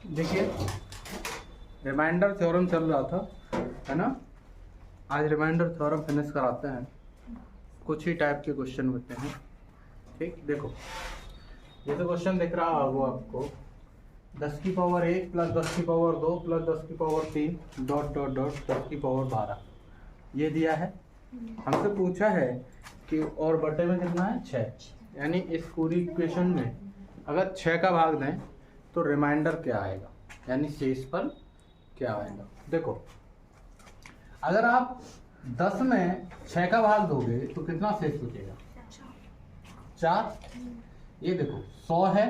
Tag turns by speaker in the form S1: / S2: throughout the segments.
S1: देखिए remainder theorem चल रहा था, है ना। आज रिमाइंडर थ्योरम फिनिश कराते हैं। कुछ ही टाइप के क्वेश्चन होते हैं। ठीक, देखो ये तो क्वेश्चन दिख रहा होगा आपको, 10 की पावर 1 प्लस 10 की पावर 2 प्लस 10 की पावर 3 डॉट डॉट डॉट 10 की पावर 12 ये दिया है। हमसे पूछा है कि और बटे में कितना है 6, यानी इस पूरी इक्वेशन में अगर 6 का भाग दें तो रिमाइंडर क्या आएगा, यानी शेषफल क्या आएगा। देखो अगर आप 10 में 6 का भाग दोगे तो कितना शेष बचेगा, 4। ये देखो 100 है,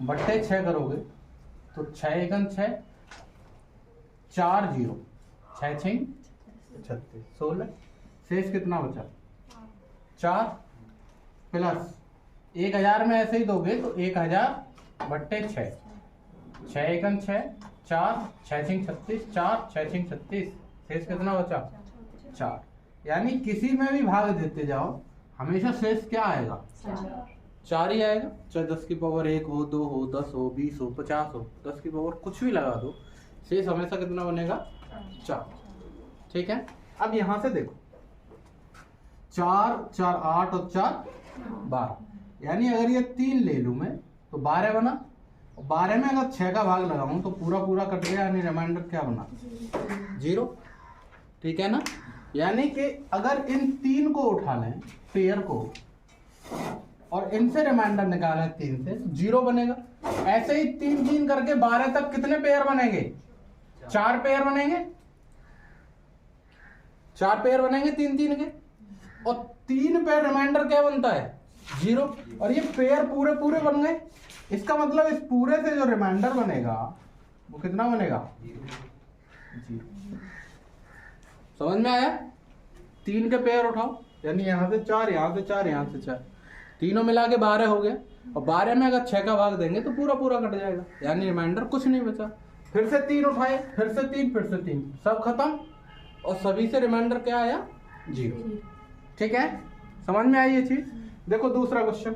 S1: बट्टे 6 करोगे तो 6 एकम 6, 4 0, 6 6 36, 16। शेष कितना बचा 4 प्लस 1000 में ऐसे ही दोगे तो 1000 बट्टे 6, 6 एकम 6, 4 6 6 36, 4 6 6 36। शेष कितना बचा 4। यानी किसी में भी भाग देते जाओ हमेशा शेष क्या आएगा 4 ही आएगा। चाहे 10 की पावर 1 हो, 2 हो, 10 हो, 20 हो, 50 हो, 10 की पावर कुछ भी लगा दो, शेष हमेशा कितना बनेगा 4। ठीक है। अब यहां से देखो 4 4 8 और 4 12, यानी अगर ये 3 ले लूं मैं तो 12 बना। 12 में अगर 6 का भाग लगाऊं तो पूरा पूरा कट गया, यानी रिमाइंडर क्या बना 0। ठीक है ना। यानी कि अगर इन 3 को उठा लें पेयर को और इनसे रिमाइंडर निकालें 3 से तो 0 बनेगा। ऐसे ही 3 3 करके 12 तक कितने पेयर बनेंगे, 4 पेयर बनेंगे, 4 पेयर बनेंगे 3 3 के, और 3 पेयर रिमाइंडर क्या बनता है 0। और ये पेयर पूरे पूरे बन गए। इसका मतलब इस पूरे से जो रिमाइंडर बनेगा वो कितना बनेगा 0। समझ में आया। 3 के पेयर उठाओ, यानी यहां से 4, यहां से 4, यहां से 4, तीनों मिला के 12 हो गया। और 12 में अगर 6 का भाग देंगे तो पूरा पूरा कट जाएगा, यानी रिमाइंडर कुछ नहीं बचा। फिर से 3 उठाए, फिर से 3, फिर से 3, सब खत्म, और सभी से रिमाइंडर क्या आया 0। ठीक है, समझ में आई ये चीज। देखो दूसरा क्वेश्चन,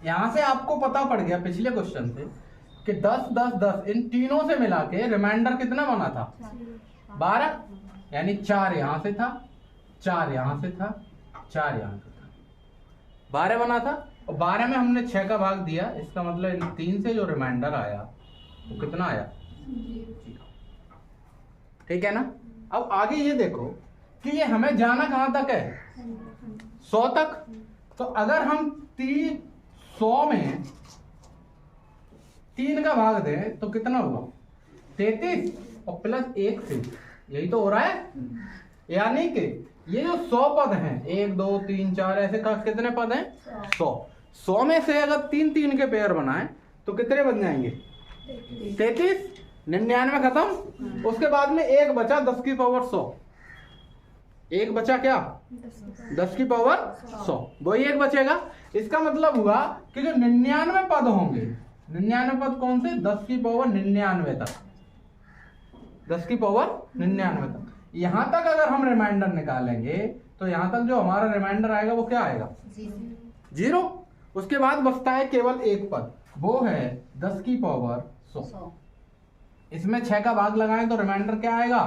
S1: यहां से आपको पता पड़ गया पिछले क्वेश्चन से कि 10 10 10 इन तीनों से मिला के रिमाइंडर कितना बना था 12, यानी 4 यहां से था, 4 यहां से था, 4 यहां से था, 12 बना था। और 12 में हमने 6 का भाग दिया, इसका मतलब इन 3 से जो रिमाइंडर आया वो कितना आया 0। ठीक है ना। अब आगे ये देखो कि ये हमें जाना कहां तक है 100 तक। तो अगर हम 100 में 3 का भाग दें तो कितना होगा 33 और प्लस 1 से, यही तो हो रहा है। यानी कि ये जो 100 पद हैं, 1 2 3 4 ऐसे कितने पद हैं 100 में से अगर 3 3 के पेयर बनाएं तो कितने बन जाएंगे 33, 99 खत्म। उसके बाद में एक बचा 10 की पावर 100, एक बचा क्या 10 की पावर 100, वही एक बचेगा। इसका मतलब हुआ कि जो 99 पद होंगे, 99 पद कौन से 10 की पावर 99 तक, 10 की पावर 99 तक, यहां तक अगर हम रिमाइंडर निकालेंगे तो यहां तक जो हमारा रिमाइंडर आएगा वो क्या आएगा 0। उसके बाद बचता है केवल एक पद, वो है 10 की पावर 100। इसमें 6 का भाग लगाएं तो रिमाइंडर क्या आएगा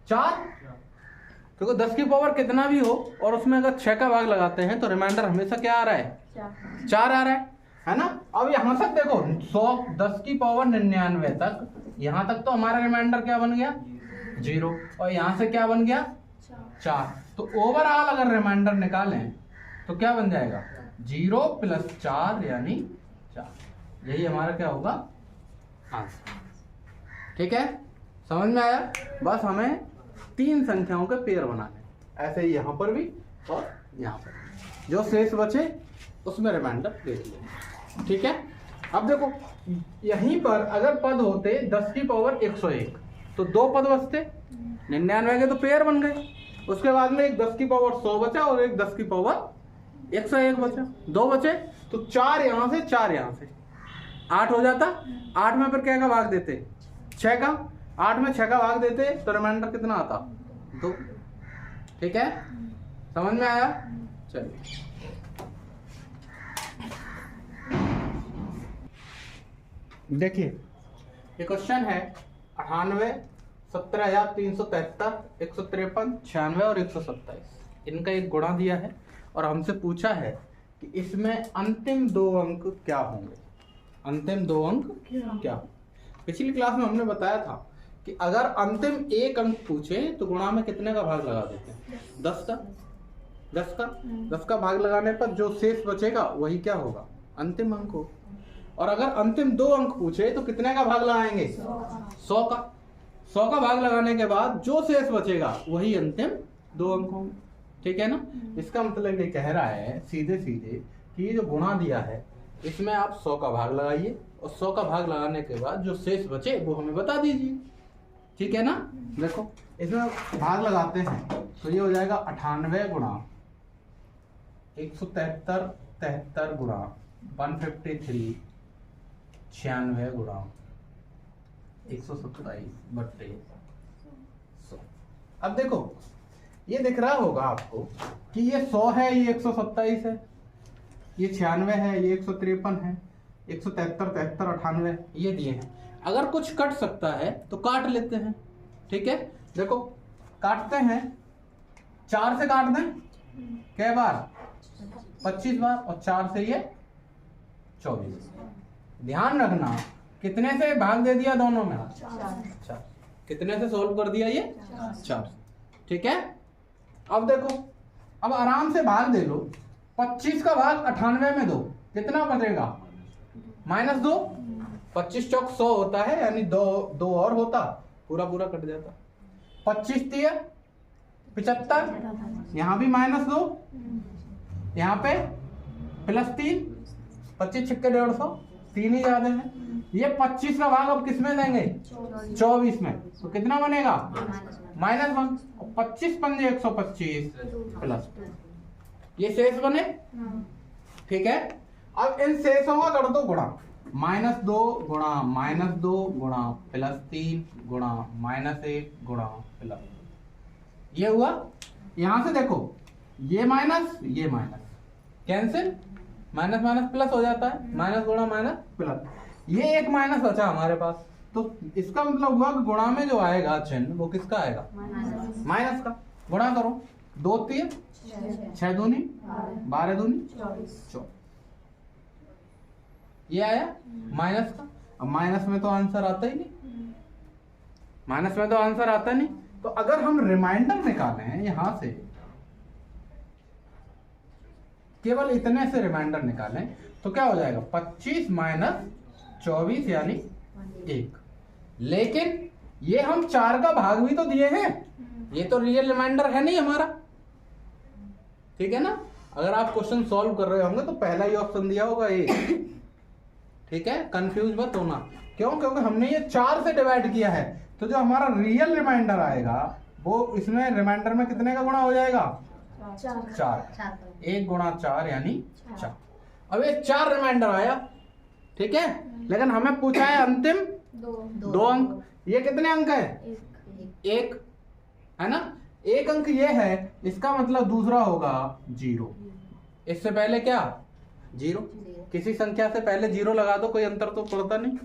S1: 4। क्योंकि 10 की पावर कितना भी हो और उसमें अगर 6 का भाग लगाते हैं तो रिमाइंडर हमेशा क्या आ रहा है 4 आ रहा है ना। अब यहां तक देखो 100 10 की पावर 99 तक, यहां तक तो हमारा रिमाइंडर क्या बन गया 0, और यहां से क्या बन गया 4। तो ओवरऑल अगर रिमाइंडर निकालें तो क्या बन जाएगा 0 प्लस 4 यानी 4। यही हमारा क्या होगा आंसर। ठीक है, समझ में आया। बस हमें 3 संख्याओं के पेयर बनाने, ऐसे ही यहां पर भी और यहां पर, जो शेष बचे उसमें रिमाइंडर देख लेंगे। ठीक है। अब देखो यहीं पर अगर पद होते 10 की पावर 101 तो 2 पद बचते, 99 के तो पेयर बन गए। उसके बाद में एक 10 की पावर 100 बचा और एक 10 की पावर 101 बचा, 2 बचे। तो 4 यहां से 4 यहां से 8 हो जाता। 8 में फिर क्या का भाग देते 6 का, 8 में 6 का भाग देते तो रिमाइंडर कितना आता 2। ठीक है, समझ में आया। चलिए देखिए ये क्वेश्चन है 98, 17,373, 153, 96 और 127। इनका एक गुणा दिया है और हमसे पूछा है कि इसमें अंतिम दो अंक क्या होंगे। अंतिम दो अंक क्या होंगे? पिछली क्लास में हमने बताया था कि अगर अंतिम एक अंक पूछे तो गुणा में कितने का भाग लगा देते हैं? 10 का। 10 का भाग लगाने पर जो शेष बचेगा वही क्या होगा? अंतिम अंक हो। और अगर अंतिम दो अंक पूछे तो कितने का भाग लगाएंगे? 100 का। 100 का भाग लगाने के बाद जो शेष बचेगा वही अंतिम दो अंक होंगे। ठीक है ना? इसका मतलब ये कह रहा है सीधे सीधे कि ये जो गुणा दिया है इसमें आप 100 का भाग लगाइए और 100 का भाग लगाने के बाद जो शेष बचे वो हमें बता दीजिए। ठीक है ना? देखो इसमें भाग लगाते हैं तो ये हो जाएगा 98 गुणा 173, 73 गुणा 153, 96 गुणा 127 बट्टे 100। अब देखो ये दिख रहा होगा आपको कि ये 100 है, ये 127 है, ये 96 है, ये 153 है, 173, 73, 98 ये दिए हैं। अगर कुछ कट सकता है तो काट लेते हैं। ठीक है? देखो काटते हैं, 4 से काट दें, कै बार? 25 बार, और 4 से ये 24। ध्यान रखना कितने से भाग दे दिया दोनों में? 4। कितने से सॉल्व कर दिया? ये 4। ठीक है? अब देखो, अब आराम से भाग दे लो। 25 का भाग 98 में दो, कितना बचेगा? -2। 25 चौक 100 होता है, यानी दो और होता, पूरा पूरा कट जाता। 25 3 75, यहाँ भी -2, यहाँ पे +3, 25 छक्के 150, 3 ही ज्यादा है। ये 25 का भाग अब किस में देंगे? 24 में। तो कितना बनेगा? -1। 25 पंजे 125 +2, ये शेष बने। ठीक है? अब इन शेषों का कर दो गुणा। -2 गुणा -2 गुणा +3 गुणा -1 गुणा +2, ये हुआ। यहां से देखो ये माइनस ये minus cancel, minus minus plus हो जाता है, माइनस गुणा माइनस प्लस। ये एक माइनस बचा हमारे पास, तो इसका मतलब हुआ कि गुणा में जो आएगा चिन्ह वो किसका आएगा? माइनस का। गुणा करो, 2 3 6 दूनी 12 दूनी 24, ये आया माइनस का। अब माइनस में तो आंसर आता ही नहीं, माइनस में तो आंसर आता नहीं। तो अगर हम रिमाइंडर निकालें यहां से, केवल इतने से रिमाइंडर निकालें तो क्या हो जाएगा? 25 - 24 यानी 1। लेकिन ये हम 4 का भाग भी तो दिए हैं, ये तो रियल रिमाइंडर है नहीं हमारा। ठीक है ना? अगर आप क्वेश्चन सॉल्व कर रहे होंगे तो पहला ही ऑप्शन दिया होगा ये। ठीक है? कंफ्यूज मत होना। क्यों? क्योंकि हमने ये 4 से डिवाइड किया है, तो जो हमारा रियल रिमाइंडर आएगा वो इसमें रिमाइंडर में कितने का गुणा हो जाएगा? 4। 1 गुणा 4 यानी 4। अब ये 4 रिमाइंडर आया। ठीक है? लेकिन हमें पूछा है अंतिम 2 अंक। ये कितने अंक है? 1 है ना? 1 अंक ये है, इसका मतलब दूसरा होगा 0। इससे पहले क्या? 0। किसी संख्या से पहले 0 लगा दो, कोई अंतर तो पड़ता नहीं।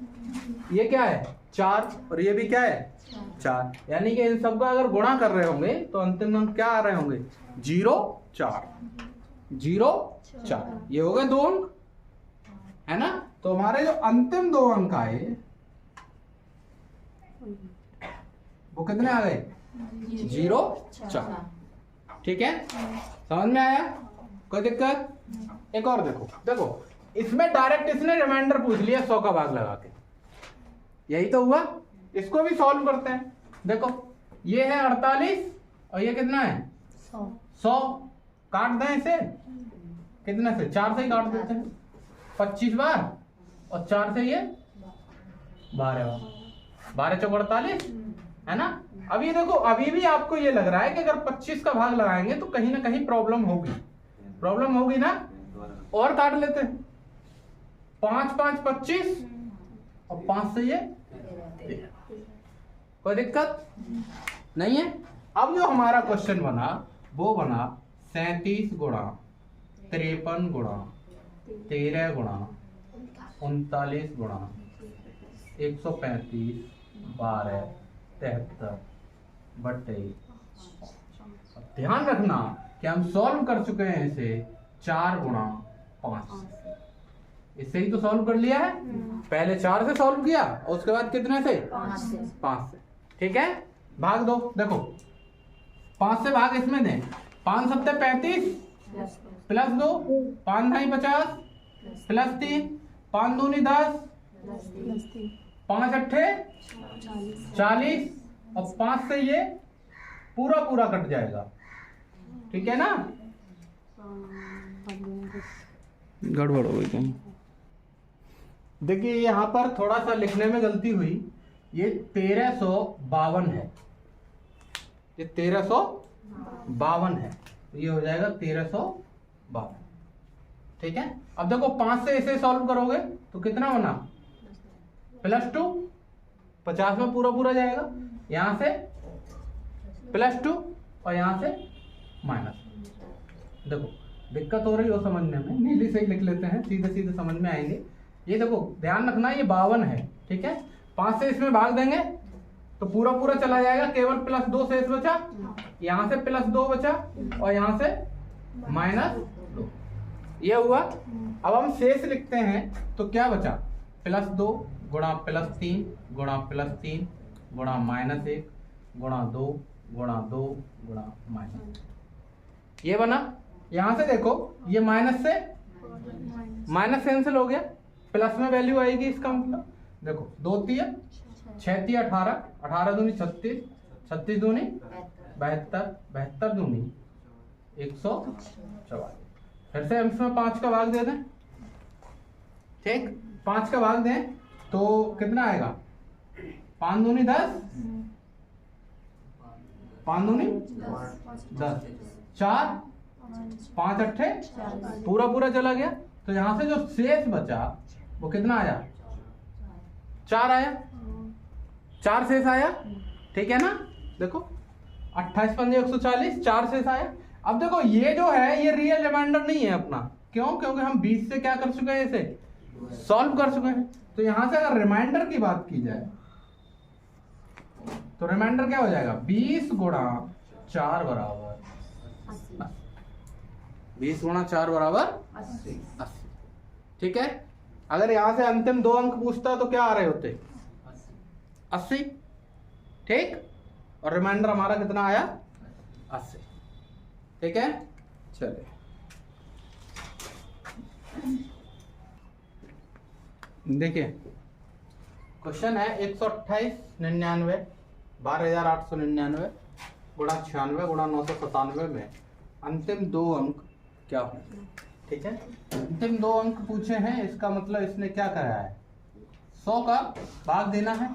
S1: ये क्या है? 4, और ये भी क्या है? 4। यानी कि इन सबका अगर गुणा कर रहे होंगे तो अंतिम अंक क्या आ रहे होंगे? 0 4 0 4। ये हो गए 2 अंक, है ना? तो हमारे जो अंतिम 2 अंक आए वो कितने आ गए? 0 4। ठीक है? समझ में आया? कोई दिक्कत? एक और देखो इसमें डायरेक्ट इसने रिमाइंडर पूछ लिया 100 का भाग लगा के, यही तो हुआ। इसको भी सॉल्व करते हैं। देखो ये है 48 और ये कितना है? 100। काट दें इसे, कितने से? 4 से ही काट देते हैं। 25 बार और 4 से ये 12 बार, 12 चौक 48, है ना? अभी देखो, अभी भी आपको ये लग रहा है कि अगर 25 का भाग लगाएंगे तो कहीं ना कहीं प्रॉब्लम होगी ना? और काट लेते हैं। 5 5 25 और 5 से ये 13। कोई दिक्कत नहीं है? अब जो हमारा क्वेश्चन बना वो बना 37 गुणा 53 गुणा 13 गुणा 39 गुणा 135 12 73 बटे। ध्यान रखना कि हम सॉल्व कर चुके हैं इसे 4 गुणा 5 से। इससे ही तो सॉल्व कर लिया है। पहले 4 से सॉल्व किया और उसके बाद कितने से? 5 से। ठीक है, भाग दो। देखो 5 से भाग इसमें दें। 5 सत्ते 35 प्लस 2 5 ढाई 50 प्लस 3 5 दूनी 10 5 अट्ठे 40 और 5 से ये पूरा पूरा कट जाएगा। ठीक है ना? गड़बड़ हो गई कहीं। देखिए यहाँ पर थोड़ा सा लिखने में गलती हुई। ये 1352 है, ये 1352 है, तो ये हो जाएगा 1352। ठीक है, अब देखो 5 से इसे सॉल्व करोगे तो कितना बना? +2 50 में पूरा पूरा जाएगा, यहां से +2 और यहां से माइनस। देखो दिक्कत हो रही हो समझने में, नीली से ही लिख लेते हैं, सीधे सीधे समझ में आएंगे। ये देखो ध्यान रखना, ये 52 है। ठीक है, 5 से इसमें भाग देंगे तो पूरा पूरा चला जाएगा, केवल +2 शेष बचा, यहां से +2 बचा और यहां से -2। ये हुआ। अब हम शेष लिखते हैं तो क्या बचा? +2 गुणा +3 गुणा +3 गुणा -1 गुणा 2 गुणा 2 गुणा -। ये बना। यहां से देखो ये माइनस से माइनस कैंसिल हो गया, प्लस में वैल्यू आएगी। इसका मतलब देखो 2 3 6 3 18 18 दूनी 36 36 दूनी 72 72 दूनी 144। फिर से हम इसमें 5 का भाग दे दें। ठीक, 5 का भाग दें तो कितना आएगा? 5 दूनी 10 5 दूनी 10 4 5 अट्ठे पूरा पूरा चला गया, तो यहां से जो शेष बचा वो कितना आया? 4 आया, 4 शेष आया। ठीक है ना? देखो 28 पंजे 140, 4 शेष आया। अब देखो ये जो है ये रियल रिमाइंडर नहीं है अपना। क्यों? क्योंकि हम 20 से क्या कर चुके हैं? इसे सॉल्व कर चुके हैं। तो यहां से अगर रिमाइंडर की बात की जाए तो रिमाइंडर क्या हो जाएगा? 20 गुणा 4 बराबर 20 गुणा 4 बराबर 80। ठीक है, अगर यहां से अंतिम 2 अंक पूछता तो क्या आ रहे होते? 80। ठीक, और रिमाइंडर हमारा कितना आया? 80। ठीक है, चलिए देखिए क्वेश्चन है 128 99 12899 गुणा 96 गुणा 997 में अंतिम 2 अंक क्या हो? ठीक है, अंतिम 2 अंक पूछे हैं, इसका मतलब इसने क्या कराया है? 100 का भाग देना है।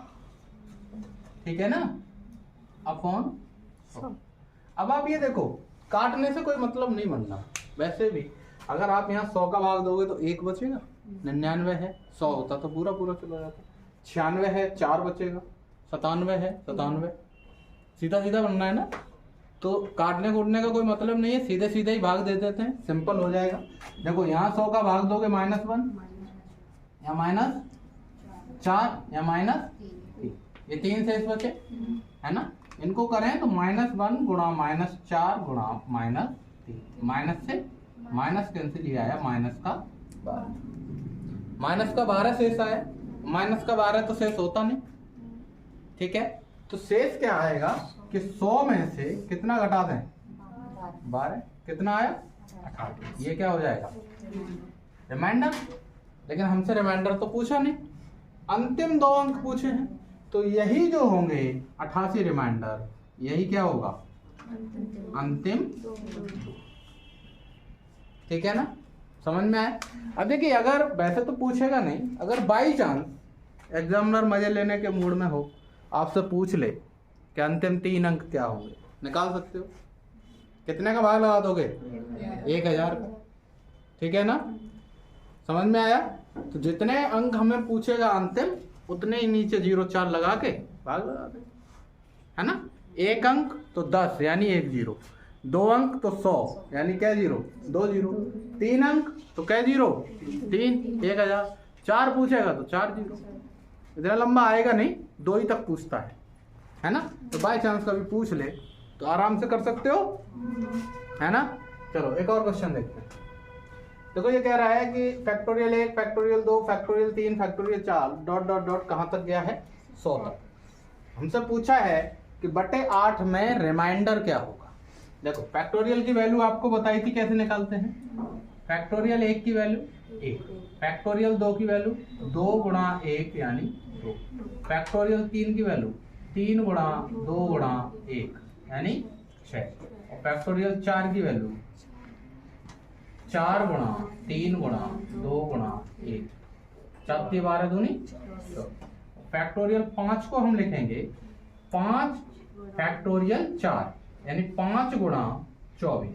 S1: ठीक है ना, अपॉन 100। अब आप ये देखो काटने से कोई मतलब नहीं बनना। वैसे भी अगर आप यहाँ 100 का भाग दोगे तो 1 बचेगा, 99 है, 100 होता तो पूरा पूरा चला जाता, 96 है 4 बचेगा, 97 है 97, सीधा सीधा बनना है ना। तो काटने कूटने का कोई मतलब नहीं है, सीधे सीधे ही भाग दे देते हैं, सिंपल हो जाएगा। देखो यहाँ 100 का भाग दोगे -1 या -4 या -3, ये 3 शेष बचे है ना। इनको करें तो -1 गुणा -4 गुणा -3, माइनस से माइनस कैंसिल ही आया, -12 शेष आया। -12 तो शेष होता नहीं। ठीक है, तो शेष क्या आएगा कि 100 में से कितना घटा दें? 12। कितना आया? 18। ये क्या हो जाएगा? रिमाइंडर। लेकिन हमसे रिमाइंडर तो पूछा नहीं, अंतिम 2 अंक पूछे हैं, तो यही जो होंगे 88 रिमाइंडर, यही क्या होगा? अंतिम। ठीक है ना, समझ में आया? अब देखिए अगर वैसे तो पूछेगा नहीं, अगर बाई चांस एग्जामिनर मजे लेने के मूड में हो, आपसे पूछ ले कि अंतिम 3 अंक क्या होंगे, निकाल सकते हो। कितने का भाग लगा दोगे? 1000 का। ठीक है ना, समझ में आया? तो जितने अंक हमें पूछेगा अंतिम, उतने ही नीचे 0 4 लगा के भाग लगा दे, है ना। 1 अंक तो 10 यानी 1 0, 2 अंक तो 100 यानी क्या 0 2 0, 3 अंक तो क्या 0 3 1000, 4 पूछेगा तो 4 0। इतना लंबा आएगा नहीं, 2 ही तक पूछता है ना। तो बाय चांस कभी पूछ ले तो आराम से कर सकते हो, है ना। चलो एक और क्वेश्चन देखते हैं। देखो ये कह रहा है कि factorial 1, factorial 2, factorial 3, factorial 4 dot dot dot कहाँ तक गया है, 100 तक। हमसे पूछा है कि बटे 8 में रिमाइंडर क्या होगा। देखो फैक्टोरियल की वैल्यू आपको बताई थी कैसे निकालते हैं। फैक्टोरियल 1 की वैल्यू 1, फैक्टोरियल 2 की वैल्यू 2 गुणा 1 यानी 2, फैक्टोरियल 3 की वैल्यू 3 गुणा 2 गुणा 1 यानी 6, और फैक्टोरियल 4 की वैल्यू 4 गुणा 3 गुणा 2 गुणा 1, 4 × 12 दूनी 14। फैक्टोरियल 5 को हम लिखेंगे 5 फैक्टोरियल 4 यानी 5 गुणा 24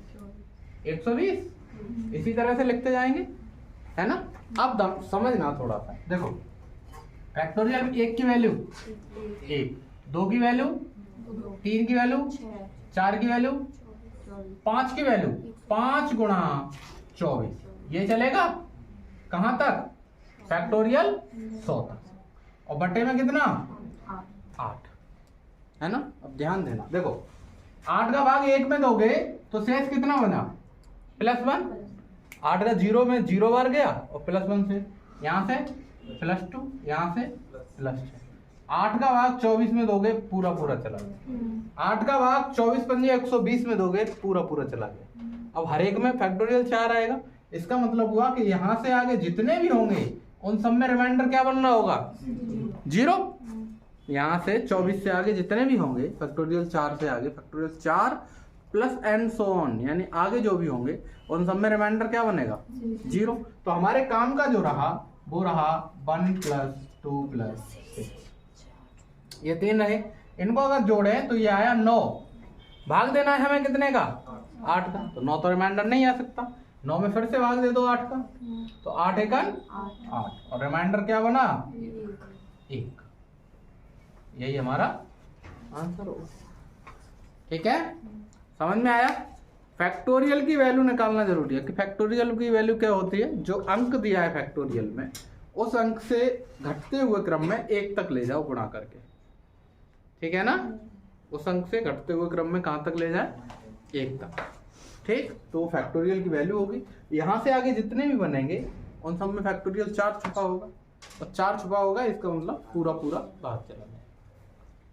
S1: 120। इसी तरह से लिखते जाएंगे, है ना। अब समझना थोड़ा सा, देखो फैक्टोरियल 1 की वैल्यू 1, 2 की वैल्यू 3 की वैल्यू 4 की वैल्यू 5 की वैल्यू 5 गुणा 24, ये चलेगा कहां तक, फैक्टोरियल 100 तक, और बटे में कितना 8, है ना। अब ध्यान देना, देखो 8 का भाग 1 में दोगे तो शेष कितना बना, +1। 8 का 0 में 0 बार गया और +1 से यहाँ से +2, यहाँ से +6। 8 का भाग 24 में दोगे पूरा पूरा चला गया। 8 का भाग 24 पंजे 120 में दोगे पूरा पूरा चला गया। अब हर एक में फैक्टोरियल 4 आएगा, इसका मतलब हुआ कि यहाँ से आगे जितने भी होंगे उन सब में रिमाइंडर क्या बनना होगा, 0। यहाँ से 24 से आगे जितने भी होंगे, फैक्टोरियल 4 से आगे factorial 4 plus and so on, यानी आगे जो भी होंगे उन सब में रिमाइंडर क्या बनेगा, 0। तो हमारे काम का जो रहा वो रहा 1 + 2 + 6, ये 3 रहे। इनको अगर जोड़े तो ये आया 9, भाग देना है हमें कितने का, 8 का। तो 9 तो रिमाइंडर नहीं आ सकता, 9 में फिर से भाग दे दो 8 का, तो 8 × 8 और रिमाइंडर क्या बना, 1। यही हमारा आंसर होगा, ठीक है। समझ में आया। फैक्टोरियल की वैल्यू निकालना जरूरी है कि फैक्टोरियल की वैल्यू क्या होती है, जो अंक दिया है फैक्टोरियल में उस अंक से घटते हुए क्रम में 1 तक ले जाओ गुणा करके, ठीक है ना। उस अंक से घटते हुए क्रम में कहां तक ले जाए, 1 तक, ठीक। तो फैक्टोरियल की वैल्यू होगी। यहां से आगे जितने भी बनेंगे उन सब में फैक्टोरियल 4 छुपा होगा, और 4 छुपा होगा इसका मतलब पूरा पूरा भाग चला जाए,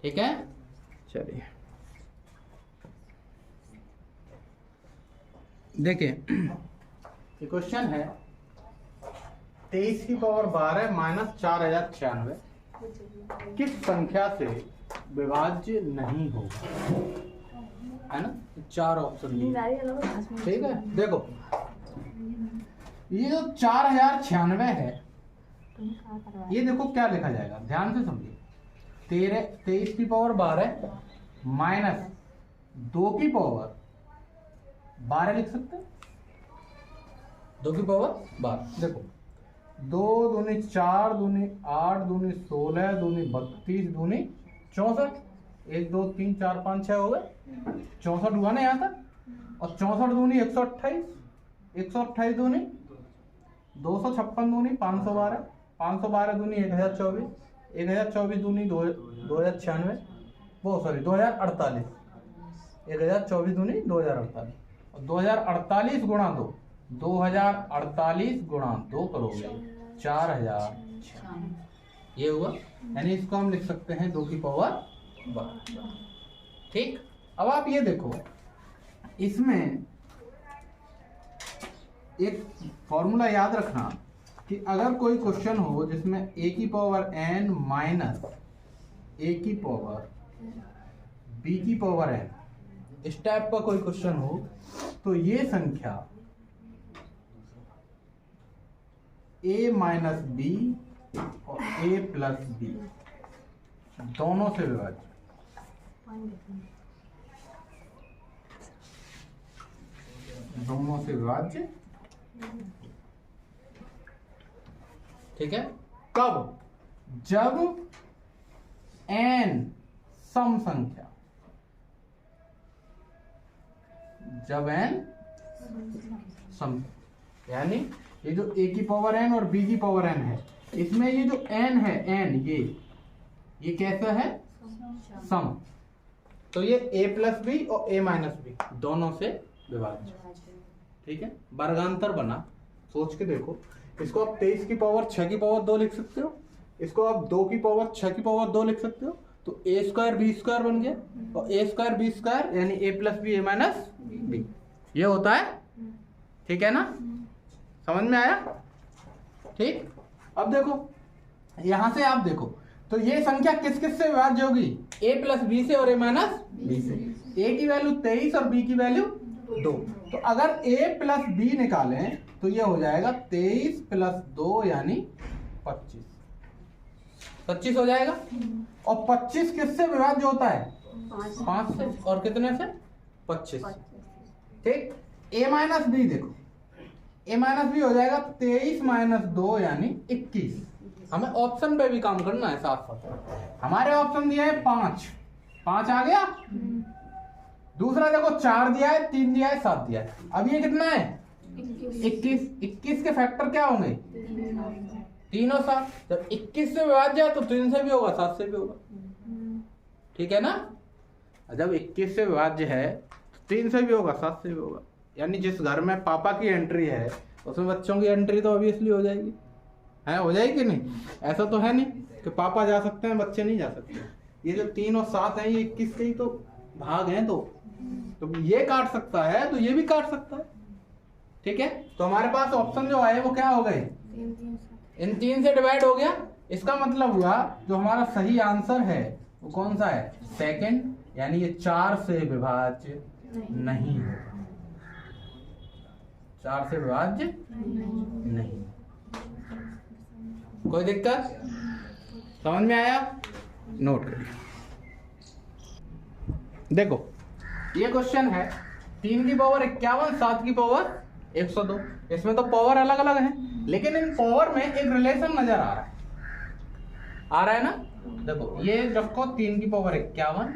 S1: ठीक है। चलिए देखिए ये क्वेश्चन है 23 की पावर 12 माइनस 4096 किस संख्या से विभाज्य नहीं होगा, है ना। 4 ऑप्शन दिए, ठीक है। देखो ये जो 4096 है, ये देखो क्या लिखा जाएगा, ध्यान से समझिए। 23 की पावर 12 माइनस 2 की पावर 12 लिख सकते हैं, 2 की पावर 12। देखो 2 दूनी 4 दूनी 8 दूनी 16 दूनी 32 दूनी 64, 1 2 3 4 5 6 हो गए, 64 हुआ ना यहाँ तक, और 64 दूनी 128, 128 दूनी 256 दूनी 512, 512 दूनी 1024, 1024 दूनी 2096, वो सॉरी 2048, 1024 दूनी 2048, और 2048 गुणा 2, 2048 गुणा 2 करोगे 4000, ये हुआ। यानी इसको हम लिख सकते हैं 2 की पावर 12, ठीक। अब आप ये देखो, इसमें एक फॉर्मूला याद रखना कि अगर कोई क्वेश्चन हो जिसमें a की पावर n माइनस a की पावर b की पावर n, इस टाइप का कोई क्वेश्चन हो, तो ये संख्या a माइनस b और a प्लस b दोनों से विभाज्य, दोनों से विभाज्य, ठीक है। कब, जब n सम संख्या, जब n सम, यानी ये जो a की पावर n और b की पावर n है इसमें ये जो n है, n ये कैसा है, सम। तो ये a प्लस बी और a माइनस बी दोनों से विभाज्य, ठीक है। वर्गांतर बना, सोच के देखो, इसको आप 23 की पावर 6 की पावर 2 लिख सकते हो, इसको आप 2 की पावर 6 की पावर 2 लिख सकते हो, तो a स्क्वायर बी स्क्वायर बन गया, और a स्क्वायर बी स्क्वायर यानी a plus B a minus B, ये होता है, ठीक है ना, समझ में आया, ठीक। अब देखो यहां से आप देखो, तो ये संख्या किस किस से विभाज्य होगी, a प्लस बी से और a माइनस बी से। a की वैल्यू 23 और b की वैल्यू 2, तो अगर a प्लस बी निकालें तो ये हो जाएगा 23 प्लस 2 यानी 25 हो जाएगा। और 25 किससे विभाज्य होता है, 5 से, और कितने से, 25, ठीक। a माइनस बी देखो, a माइनस बी हो जाएगा 23 माइनस 2 यानी 21। हमें ऑप्शन पे भी काम करना है साथ साथ। हमारे ऑप्शन दिया है 5 आ गया, दूसरा देखो 4 दिया है, 3 दिया है, 7 दिया है। अब ये कितना है, 21 के फैक्टर क्या होंगे, 3 और 7। जब 21 से विभाज्य है तो 3 से भी होगा, 7 से भी होगा, ठीक है ना। जब 21 से विभाज्य है तो 3 से भी होगा, 7 से भी होगा। यानी जिस घर में पापा की एंट्री है उसमें बच्चों की एंट्री तो ऑब्वियसली हो जाएगी, है, हो जाएगी नहीं, ऐसा तो है नहीं कि पापा जा सकते हैं बच्चे नहीं जा सकते। ये जो 3 और 7 है ये 21 के ही तो भाग हैं, तो ये काट सकता है तो ये भी काट सकता है, ठीक है। तो हमारे पास ऑप्शन जो आए वो क्या हो गए, इन 3 से डिवाइड हो गया। इसका मतलब हुआ जो हमारा सही आंसर है वो कौन सा है, सेकंड, यानी ये 4 से विभाज्य नहीं होगा, 4 से विभाज्य नहीं। कोई दिक्कत, समझ में आया, नोट करिए। देखो ये क्वेश्चन है 3 की पावर 51, 7 की पावर 102। इसमें तो पावर अलग अलग है, लेकिन इन पावर में एक रिलेशन नजर आ रहा है ना। देखो ये रखो 3 की पावर 51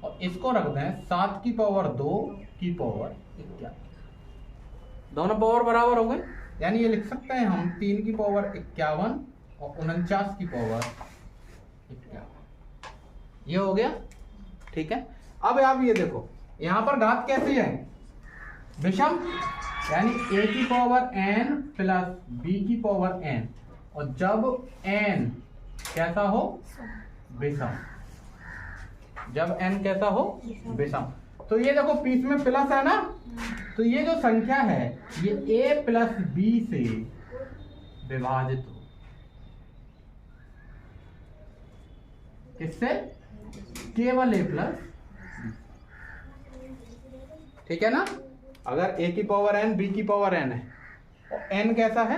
S1: और इसको रख दें 7 की पावर 2 की पावर 51, दोनों पावर बराबर हो गए। यानी ये लिख सकते हैं हम 3 की पावर 51 और 49 की पावर 51, ये हो गया, ठीक है। अब आप ये देखो यहां पर घात कैसी है, विषम, यानी a की पावर n प्लस b की पावर n, और जब n कैसा हो, विषम, जब n कैसा हो, विषम। तो ये देखो बीच में प्लस है ना, तो ये जो संख्या है ये a प्लस b से विभाजित हो, किससे, केवल a प्लस, ठीक है ना। अगर a की पावर n b की पावर n है और n कैसा है,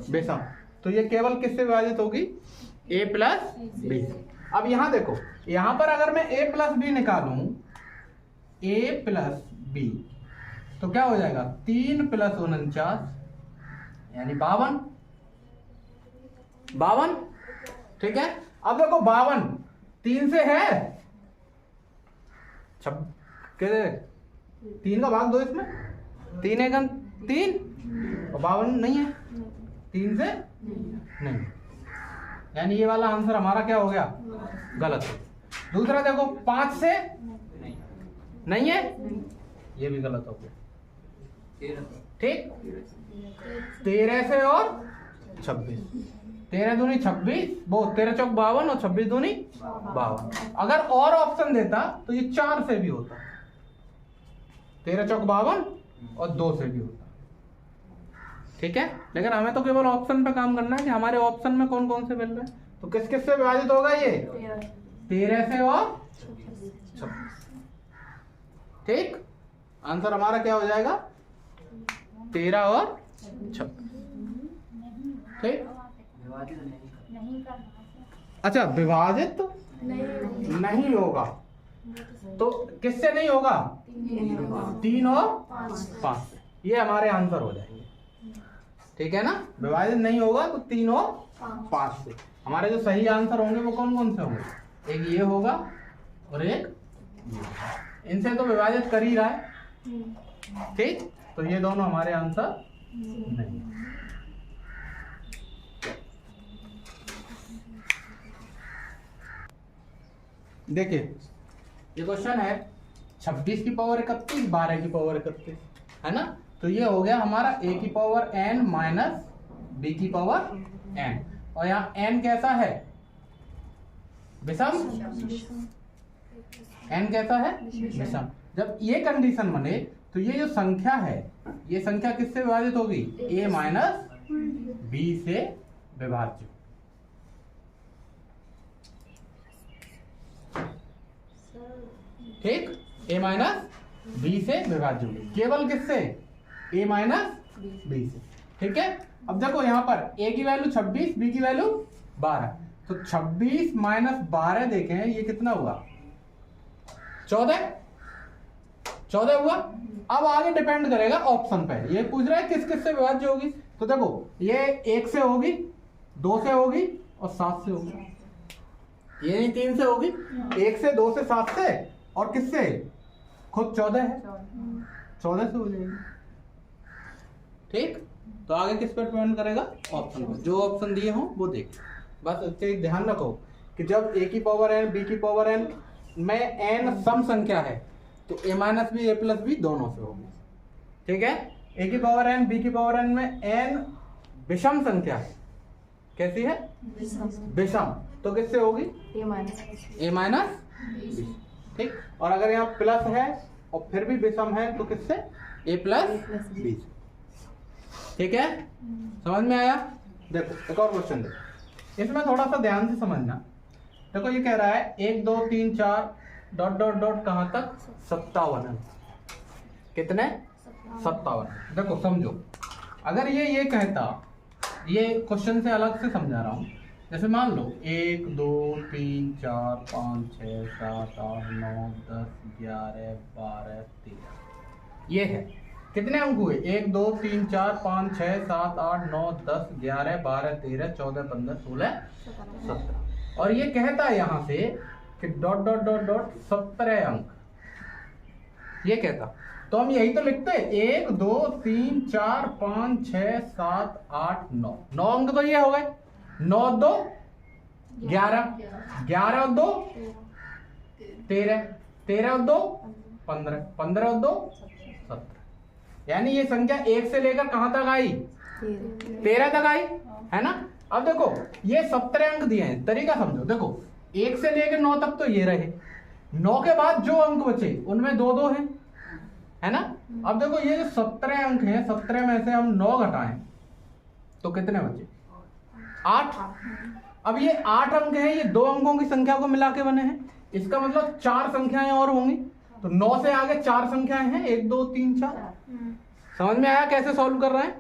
S1: विषम, तो ये केवल किससे विभाजित होगी, a प्लस b। अब यहां देखो, यहां पर अगर मैं a प्लस b निकालूं, a प्लस b, तो क्या हो जाएगा, 3 प्लस 49 यानी 52, ठीक है। अब देखो 52 3 से है, 3 का भाग 2, इसमें 3 एकम 3 और 52 नहीं है, 3 से नहीं, यानी ये वाला आंसर हमारा क्या हो गया, गलत है। दूसरा देखो 5 से नहीं है, ये भी गलत हो गया, ठीक। 13 से और 26, 13 दूनी 26, वो 13 चौक 52 और 26 दूनी 52। अगर और ऑप्शन देता तो ये 4 से भी होता, 13 चौक 52 और 2 से भी होता, ठीक है। लेकिन हमें तो केवल ऑप्शन पे काम करना है कि हमारे ऑप्शन में कौन कौन से मिल रहे हैं। तो किस किस से विभाजित होगा ये, 13 से और 26, ठीक। आंसर हमारा क्या हो जाएगा, 13 और 26, ठीक। अच्छा विभाजित तो नहीं होगा, तो किससे नहीं होगा, 3 और 5, ये हमारे आंसर हो जाएंगे, ठीक है ना। विभाजित नहीं होगा तो 3 और 5 से हमारे जो सही आंसर होंगे वो कौन कौन से होंगे, एक ये होगा और एक ये। इनसे तो विभाजित कर ही रहा है, ठीक। तो ये दोनों हमारे आंसर नहीं, देखिए ये क्वेश्चन है 26 की पावर 31, 12 की पावर 31, है ना। तो ये हो गया हमारा a की पावर n माइनस b की पावर n, और यहाँ n कैसा है, विषम। n कैसा है, विषम। जब ये कंडीशन बने तो ये जो संख्या है, ये संख्या किससे विभाजित होगी, a माइनस b से विभाज्य। ठीक, a माइनस b से विभाज्य होगी, केवल किससे, a माइनस b से। ठीक है, अब देखो यहाँ पर a की वैल्यू 26, b की वैल्यू 12, तो 26 माइनस 12 देखें ये कितना हुआ, 14 हुआ। अब आगे डिपेंड करेगा ऑप्शन पे, ये पूछ रहा है किस किस से विभाज्य होगी। तो देखो ये 1 से होगी, 2 से होगी और 7 से होगी, ये नहीं 3 से होगी, 1 से 2 से 7 से और किससे, खुद 14 है, 14 से हो जाएगी। ठीक, तो आगे किस पर डिपेंड करेगा, ऑप्शन पर, जो ऑप्शन दिए हों वो देख। बस इससे ध्यान रखो कि जब a की पावर n b की पावर n में n सम संख्या है तो a minus b a plus b दोनों से होगी। ठीक है, a की पावर n b की पावर n में n विषम संख्या है, कैसी है, विषम, तो किससे होगी, a माइनस b। ठीक, और अगर यहाँ प्लस है और फिर भी विषम है तो किससे, a प्लस b। ठीक है, समझ में आया। देखो एक और क्वेश्चन देखो, इसमें थोड़ा सा ध्यान से समझना। देखो ये कह रहा है 1 2 3 4 डॉट डॉट डॉट कहां तक, 57 अंक। कितने, 57। देखो समझो, अगर ये कहता, ये क्वेश्चन से अलग से समझा रहा हूं, जैसे मान लो 1 2 3 4 5 6 7 8 9 10 11 12 13, ये है कितने अंक हुए, 1 2 3 4 5 6 7 8 9 10 11 12 13 14 15 16 17, और ये कहता है यहां से कि डॉट डॉट डॉट डॉट 17 अंक, ये कहता। तो हम यही तो लिखते, 1 2 3 4 5 6 7 8 9, 9 अंक तो ये हो गए, 9 2 11, 11 और 2 13, 13 और 2 15, 15 और 2 17, यानी ये संख्या 1 से लेकर कहां तक आई, 13 तक आई, है ना। अब देखो ये 17 अंक दिए हैं, तरीका समझो। देखो 1 से लेकर 9 तक तो ये रहे, 9 के बाद जो अंक बचे उनमें 2 2 हैं, है ना। अब देखो ये जो 17 अंक हैं, 17 में से हम 9 घटाएं तो कितने बचे, 8। अब ये 8 अंक हैं, ये 2 अंकों की संख्या को मिला के बने हैं, इसका मतलब 4 संख्याएं और होंगी, तो 9 से आगे 4 संख्याएं हैं, 1 2 3 4। समझ में आया कैसे सॉल्व कर रहे हैं।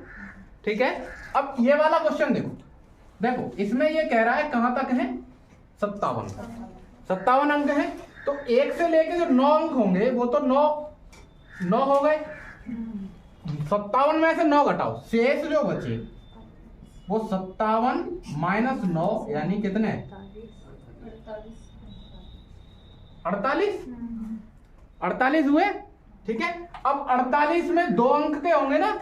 S1: ठीक है, अब ये वाला क्वेश्चन देखो, देखो इसमें ये कह रहा है कहां तक है, 57 अंक है। तो 1 से लेके जो 9 अंक होंगे वो तो 9 हो गए, 57 में से 9 घटाओ, शेष जो बचे वो 57 माइनस 9 यानी कितने, 48 हुए। ठीक है, अब 48 में 2 अंक के होंगे ना,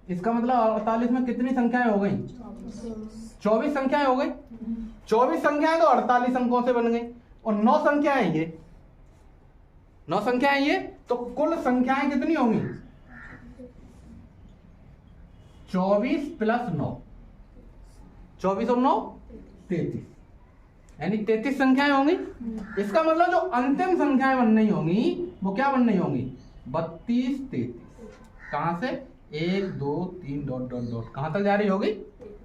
S1: इसका मतलब 48 में कितनी संख्याएं हो गई, 24 संख्याएं हो गई। 24 संख्याएं तो 48 अंकों से बन गई, और 9 संख्याएं ये, 9 संख्याएं ये, तो कुल संख्याएं कितनी होंगी, 24 प्लस 9, 24 और 9 33, यानी 33 संख्याएं होंगी। इसका मतलब जो अंतिम संख्याएं बन रही होंगी वो क्या बन रही होंगी, 32 33। कहां से, 1 2 3 डॉट डॉट डॉट कहां तक जा रही होगी,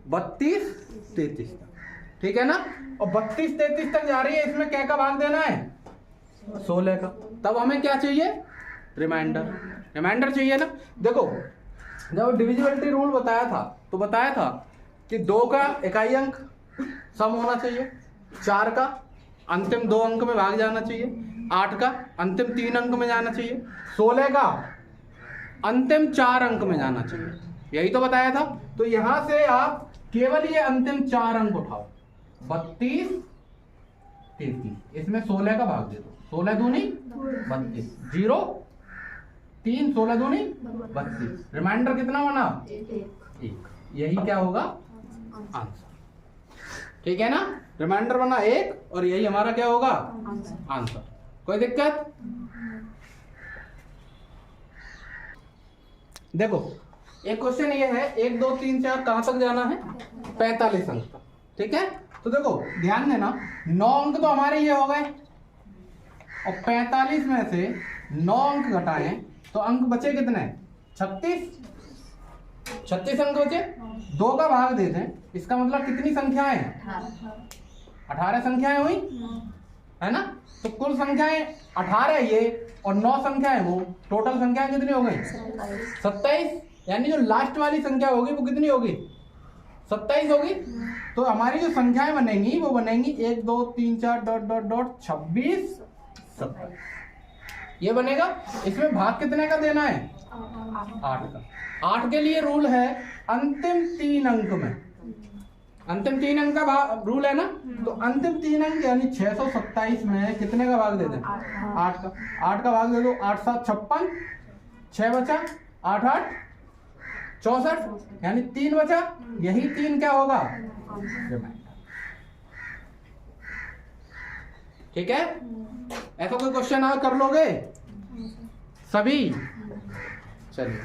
S1: 32 33 तक। ठीक है ना, और 32 33 तक जा रही है, इसमें क्या का भाग देना है, 16 का। तब हमें क्या चाहिए, रिमाइंडर चाहिए ना। देखो जब डिविजिबिलिटी रूल बताया था तो बताया था कि 2 का इकाई अंक सम होना चाहिए, 4 का अंतिम 2 अंक में भाग जाना चाहिए, 8 का अंतिम 3 अंक में जाना चाहिए, 16 का अंतिम 4 अंक में जाना चाहिए, यही तो बताया था। तो यहां से आप केवल ये अंतिम 4 अंक उठाओ, 32 33, इसमें 16 का भाग दे दो, 16 दूनी 32, 0 3 16 दूनी 32, रिमाइंडर कितना बना, 1। यही क्या होगा आंसर। ठीक है ना। रिमाइंडर बना 1 और यही हमारा क्या होगा आंसर। कोई दिक्कत? देखो एक क्वेश्चन ये है 1 2 3 4 कहां तक जाना है 45 अंक तक। ठीक है, तो देखो ध्यान देना 9 अंक तो हमारे ये हो गए और 45 में से 9 अंक घटाएं तो अंक बचे कितने 36 अंक बचे। 2 का भाग दे दें, इसका मतलब कितनी संख्याएं 18 संख्याएं हुई है ना। तो कुल संख्याएं 18 ये और 9 संख्याएं वो, टोटल संख्याएं कितनी हो गई 27। यानी जो लास्ट वाली संख्या होगी वो कितनी होगी 27 होगी। तो हमारी जो संख्याएं बनेंगी वो बनेंगी 1 2 3 4 डॉट डॉट डॉट 26 27 ये बनेगा। इसमें भाग कितने का देना है 8 का। 8 के लिए रूल है अंतिम 3 अंक में, अंतिम 3 अंक का रूल है ना। तो अंतिम 3 अंक यानी 627 में कितने का भाग दे दें 8 का। 8 का भाग दे दो 8 7 56, 6 बचा 8 8 64 यानी 3 बचा। यही 3 क्या होगा रिमाइंडर। ठीक है, ऐसा कोई क्वेश्चन कर लोगे सभी। चलिए